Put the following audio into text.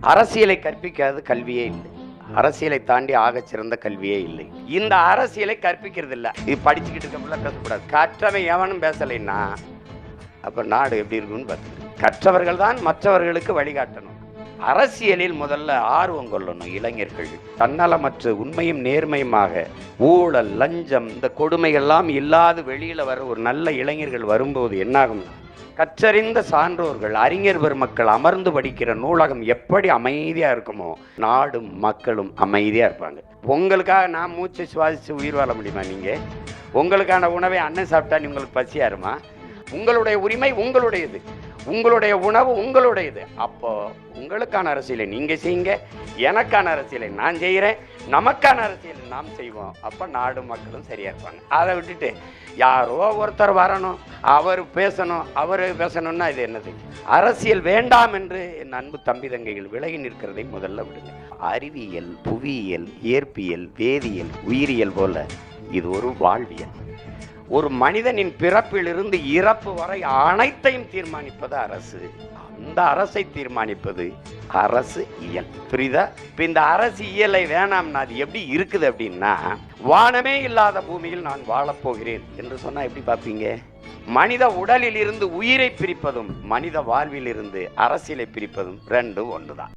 அரசியலை கற்பிக்காத கல்வியே இல்லை. அரசியலை தாண்டி ஆகச் சிறந்த கல்வியே இல்லை. இந்த அரசியலை கற்பிக்கிறது இல்லை. இது படிச்சுக்கிட்டு இருக்க பேசக்கூடாது. கற்றவை எவனும் பேசலைன்னா அப்ப நாடு எப்படி இருக்குன்னு பார்த்து. கற்றவர்கள் தான் மற்றவர்களுக்கு வழிகாட்டணும். அரசியலில் முதல்ல ஆர்வம் கொள்ளணும் இளைஞர்கள். தன்னலமற்ற உண்மையும் நேர்மையுமாக ஊழல், லஞ்சம், இந்த கொடுமைகள்லாம் இல்லாது வெளியில வர ஒரு நல்ல இளைஞர்கள் வரும்போது என்னாகும்? கற்றறிந்த சான்றோர்கள், அறிஞர் பெருமக்கள் அமர்ந்து படிக்கிற நூலகம் எப்படி அமைதியா இருக்குமோ நாடும் மக்களும் அமைதியா இருப்பாங்க. உங்களுக்காக நான் மூச்சு சுவாசிச்சு உயிர் வாழ முடியுமா? நீங்க உங்களுக்கான உணவை அண்ணன் சாப்பிட்டா உங்களுக்கு பசியாருமா? உங்களுடைய உரிமை உங்களுடையது, உங்களுடைய உணவு உங்களுடையது. அப்போ உங்களுக்கான அரசியலை நீங்க செய்யுங்க, எனக்கான அரசியலை நான் செய்கிறேன், நமக்கான அரசியலை நாம் செய்வோம். அப்போ நாடு மக்களும் சரியா இருப்பாங்க. அதை விட்டுட்டு யாரோ ஒருத்தர் வரணும், அவர் பேசணும்னா இது என்னது? அரசியல் வேண்டாம் என்று என் அன்பு தம்பி தங்கைகள் விலகி நிற்கிறதை முதல்ல விடுங்க. அறிவியல், புவியியல், இயற்பியல், வேதியியல், உயிரியல் போல இது ஒரு வாழ்வியல். ஒரு மனிதனின் பிறப்பிலிருந்து இறப்பு வரை அனைத்தையும் தீர்மானிப்பது அரசு. அந்த அரசை தீர்மானிப்பது அரசு இயல். புரியுதா? இப்ப இந்த அரசு இயலை வேணாம்னா அது எப்படி இருக்குது அப்படின்னா, வானமே இல்லாத பூமியில் நான் வாழப்போகிறேன் என்று சொன்னா எப்படி பார்ப்பீங்க? மனித உடலில் இருந்து உயிரை பிரிப்பதும் மனித வாழ்வில் இருந்து அரசியலை பிரிப்பதும் ரெண்டும் ஒன்றுதான்.